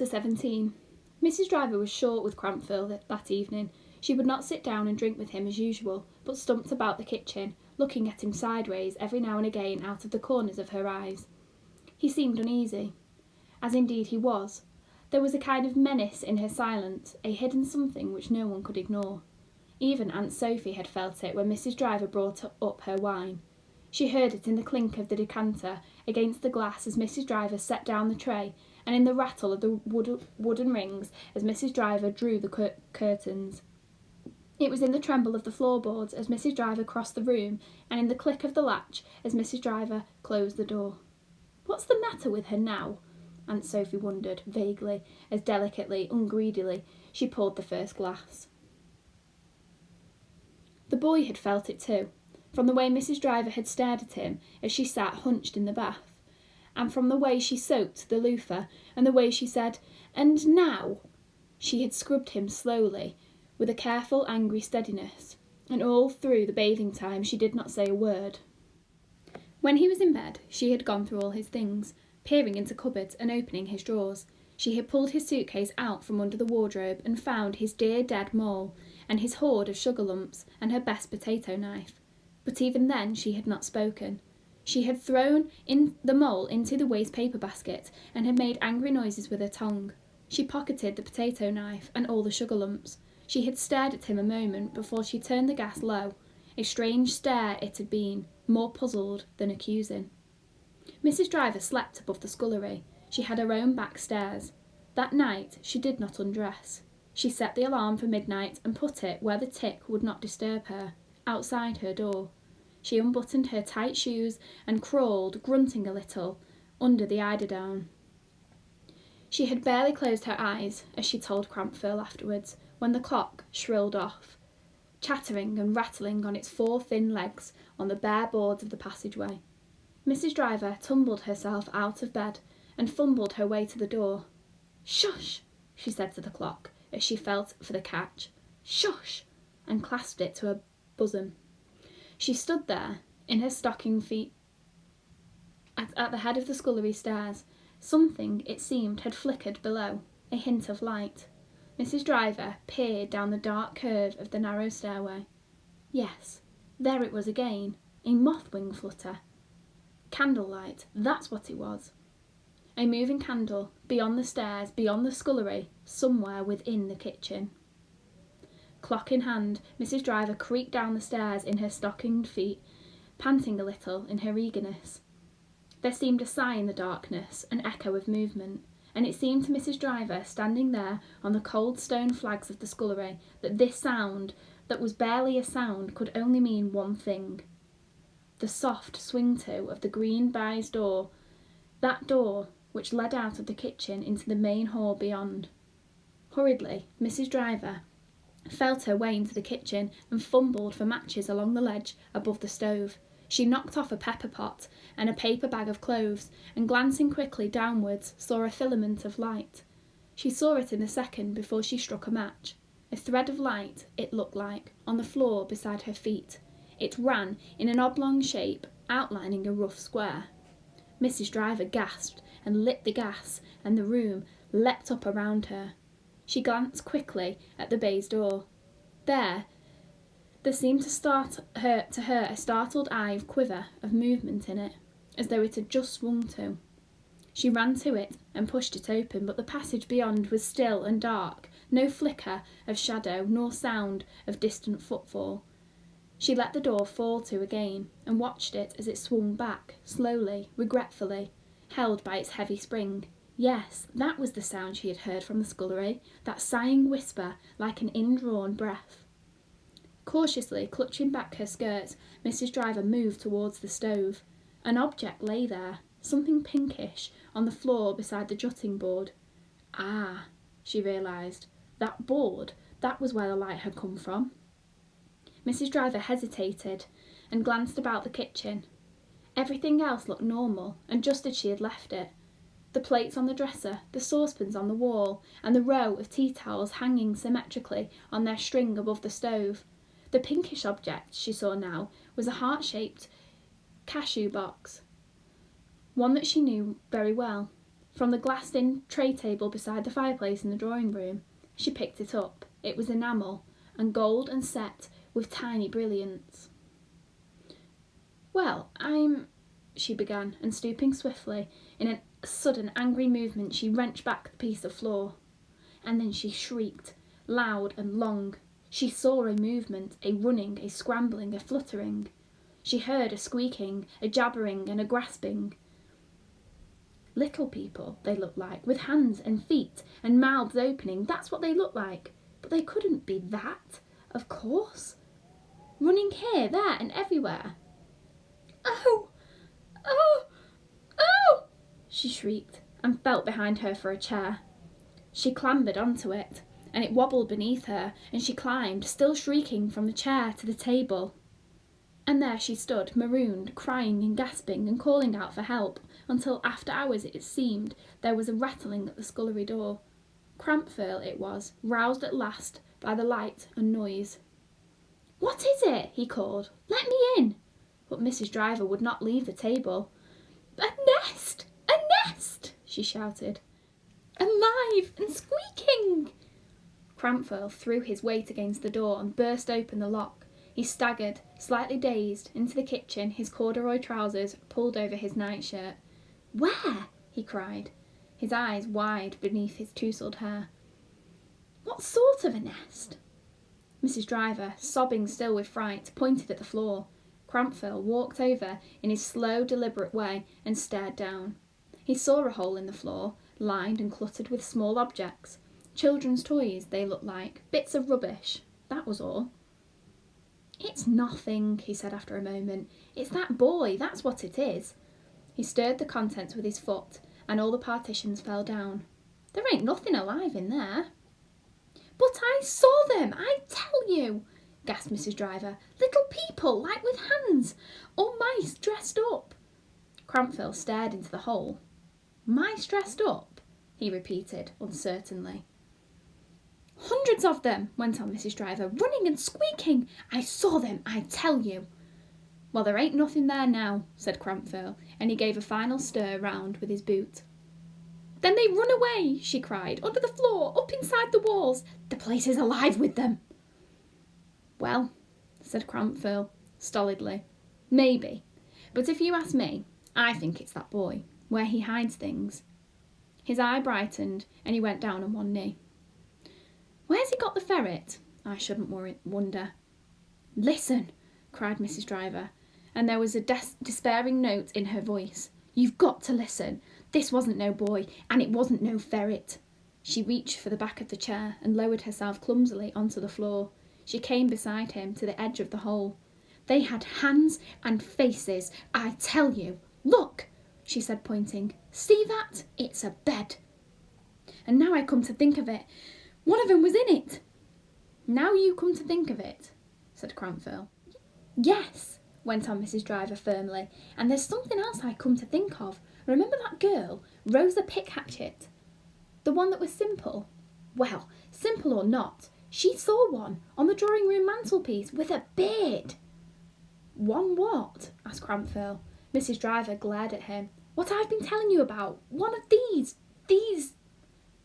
Chapter 17. Mrs. Driver was short with Crampville that evening. She would not sit down and drink with him as usual, but stumped about the kitchen, looking at him sideways every now and again out of the corners of her eyes. He seemed uneasy, as indeed he was. There was a kind of menace in her silence, a hidden something which no one could ignore. Even Aunt Sophie had felt it when Mrs. Driver brought up her wine. She heard it in the clink of the decanter against the glass as Mrs. Driver set down the tray, and in the rattle of the wooden rings as Mrs. Driver drew the curtains. It was in the tremble of the floorboards as Mrs. Driver crossed the room, and in the click of the latch as Mrs. Driver closed the door. "What's the matter with her now?" Aunt Sophie wondered, vaguely, as delicately, ungreedily, she poured the first glass. The boy had felt it too, from the way Mrs. Driver had stared at him as she sat hunched in the bath, and from the way she soaked the loofah, and the way she said, "And now?" She had scrubbed him slowly, with a careful, angry steadiness, and all through the bathing time she did not say a word. When he was in bed, she had gone through all his things, peering into cupboards and opening his drawers. She had pulled his suitcase out from under the wardrobe and found his dear dead mole, and his hoard of sugar lumps, and her best potato knife. But even then she had not spoken. She had thrown in the mole into the waste paper basket and had made angry noises with her tongue. She pocketed the potato knife and all the sugar lumps. She had stared at him a moment before she turned the gas low. A strange stare it had been, more puzzled than accusing. Mrs. Driver slept above the scullery. She had her own back stairs. That night she did not undress. She set the alarm for midnight and put it where the tick would not disturb her, outside her door. She unbuttoned her tight shoes and crawled, grunting a little, under the eiderdown. She had barely closed her eyes, as she told Crampville afterwards, when the clock shrilled off, chattering and rattling on its 4 thin legs on the bare boards of the passageway. Mrs. Driver tumbled herself out of bed and fumbled her way to the door. "Shush!" she said to the clock, as she felt for the catch. "Shush!" and clasped it to her bosom. She stood there, in her stocking feet, at the head of the scullery stairs. Something, it seemed, had flickered below, a hint of light. Mrs. Driver peered down the dark curve of the narrow stairway. Yes, there it was again, a moth-wing flutter. Candlelight, that's what it was. A moving candle, beyond the stairs, beyond the scullery, somewhere within the kitchen. Clock in hand, Mrs. Driver creaked down the stairs in her stockinged feet, panting a little in her eagerness. There seemed a sigh in the darkness, an echo of movement, and it seemed to Mrs. Driver, standing there on the cold stone flags of the scullery, that this sound, that was barely a sound, could only mean one thing. The soft swing-to of the green baize door, that door which led out of the kitchen into the main hall beyond. Hurriedly, Mrs. Driver felt her way into the kitchen and fumbled for matches along the ledge above the stove. She knocked off a pepper pot and a paper bag of cloves, and glancing quickly downwards saw a filament of light. She saw it in a second before she struck a match. A thread of light, it looked like, on the floor beside her feet. It ran in an oblong shape, outlining a rough square. Mrs. Driver gasped and lit the gas, and the room leapt up around her. She glanced quickly at the baize door. There seemed to her a startled eye of quiver of movement in it, as though it had just swung to. She ran to it and pushed it open, but the passage beyond was still and dark, no flicker of shadow nor sound of distant footfall. She let the door fall to again and watched it as it swung back, slowly, regretfully, held by its heavy spring. Yes, that was the sound she had heard from the scullery, that sighing whisper like an indrawn breath. Cautiously clutching back her skirts, Mrs. Driver moved towards the stove. An object lay there, something pinkish, on the floor beside the jutting board. Ah, she realised, that board, that was where the light had come from. Mrs. Driver hesitated and glanced about the kitchen. Everything else looked normal and just as she had left it. The plates on the dresser, the saucepans on the wall, and the row of tea towels hanging symmetrically on their string above the stove. The pinkish object she saw now was a heart-shaped cashew box, one that she knew very well. from the glassed-in tray table beside the fireplace in the drawing room. She picked it up. It was enamel, and gold and set with tiny brilliants. "Well, she began, and stooping swiftly, in a sudden angry movement she wrenched back the piece of floor. And then she shrieked, loud and long. She saw a movement, a running, a scrambling, a fluttering. She heard a squeaking, a jabbering, and a grasping. Little people, they looked like, with hands and feet and mouths opening. That's what they looked like. But they couldn't be that, of course. Running here, there, and everywhere. "Oh! Oh! Oh!" she shrieked, and felt behind her for a chair. She clambered onto it, and it wobbled beneath her, and she climbed, still shrieking, from the chair to the table. And there she stood, marooned, crying and gasping and calling out for help, until after hours, it seemed, there was a rattling at the scullery door. Crampfurl it was, roused at last by the light and noise. "What is it?" he called. "Let me in." But Mrs. Driver would not leave the table. "A nest! A nest!" she shouted. "Alive and squeaking!" Crampfurl threw his weight against the door and burst open the lock. He staggered, slightly dazed, into the kitchen, his corduroy trousers pulled over his nightshirt. "Where?" he cried, his eyes wide beneath his tousled hair. "What sort of a nest?" Mrs. Driver, sobbing still with fright, pointed at the floor. Crampfurl walked over in his slow, deliberate way and stared down. He saw a hole in the floor, lined and cluttered with small objects. Children's toys, they looked like, bits of rubbish. That was all. "It's nothing," he said after a moment. "It's that boy, that's what it is." He stirred the contents with his foot, and all the partitions fell down. "There ain't nothing alive in there." "But I saw them, I tell you," gasped Mrs. Driver. "Little people, like with hands, or mice dressed up." Crampfurl stared into the hole. "Mice dressed up?" he repeated uncertainly. "Hundreds of them," went on Mrs. Driver, "running and squeaking. I saw them, I tell you." "Well, there ain't nothing there now," said Crampfurl, and he gave a final stir round with his boot. "Then they run away," she cried, "under the floor, up inside the walls. The place is alive with them." "Well," said Crampfurl stolidly, "maybe. But if you ask me, I think it's that boy, where he hides things." His eye brightened, and he went down on one knee. "Where's he got the ferret? I shouldn't wonder." "Listen," cried Mrs. Driver, and there was a despairing note in her voice. "You've got to listen. This wasn't no boy, and it wasn't no ferret." She reached for the back of the chair and lowered herself clumsily onto the floor. She came beside him to the edge of the hole. "They had hands and faces, I tell you. Look," she said, pointing. "See that? It's a bed. And now I come to think of it, one of them was in it." "Now you come to think of it," said Crampfurl. "Yes," went on Mrs. Driver firmly, "and there's something else I come to think of. Remember that girl, Rosa Pickhatchet? The one that was simple? Well, simple or not, she saw one on the drawing room mantelpiece with a beard." "One what?" asked Crampfurl. Mrs. Driver glared at him. "What I've been telling you about. One of these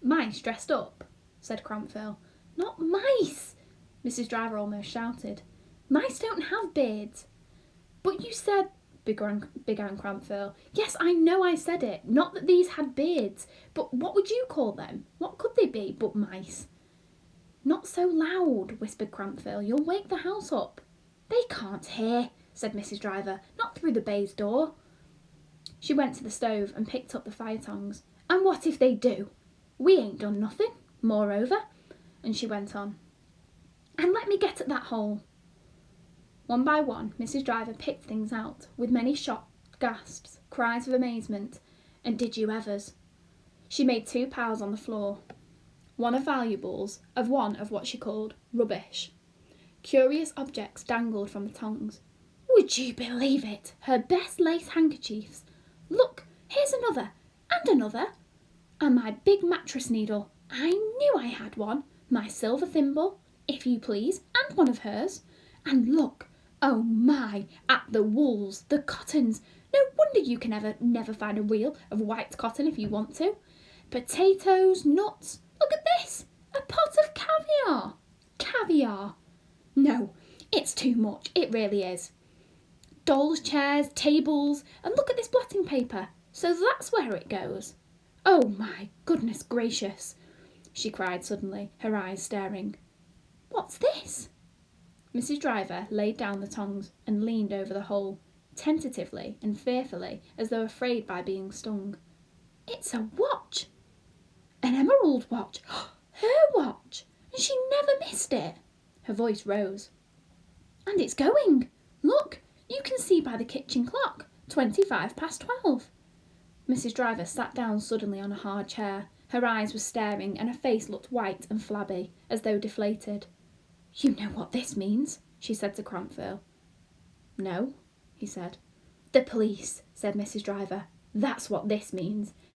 mice dressed up," said Crampfurl. "Not mice!" Mrs. Driver almost shouted. "Mice don't have beards." "But you said," began Crampfurl. "Yes, I know I said it. Not that these had beards. But what would you call them? What could they be but mice?" "Not so loud," whispered Crampfurl. "You'll wake the house up." "They can't hear," said Mrs. Driver. "Not through the baize door." She went to the stove and picked up the fire tongs. "And what if they do? We ain't done nothing, moreover." And she went on. "And let me get at that hole." One by one, Mrs. Driver picked things out, with many shocked gasps, cries of amazement, and "Did you evers?" She made 2 piles on the floor. One of valuables, one of what she called rubbish. Curious objects dangled from the tongs. Would you believe it? Her best lace handkerchiefs. Look, here's another, and another. And my big mattress needle. I knew I had one. My silver thimble, if you please, and one of hers. And look, oh my, at the wools, the cottons. No wonder you can never find a reel of white cotton if you want to. Potatoes, nuts. Look at this. A pot of caviar. Caviar. No, it's too much. It really is. Dolls' chairs, tables, and look at this blotting paper. So that's where it goes. Oh my goodness gracious, she cried suddenly, her eyes staring. What's this? Mrs. Driver laid down the tongs and leaned over the hole, tentatively and fearfully, as though afraid by being stung. It's a watch. An emerald watch. Her watch. And she never missed it. Her voice rose. And it's going. Look, you can see by the kitchen clock. 12:25. Mrs. Driver sat down suddenly on a hard chair. Her eyes were staring and her face looked white and flabby, as though deflated. You know what this means, she said to Crampville. No, he said. The police, said Mrs. Driver. That's what this means.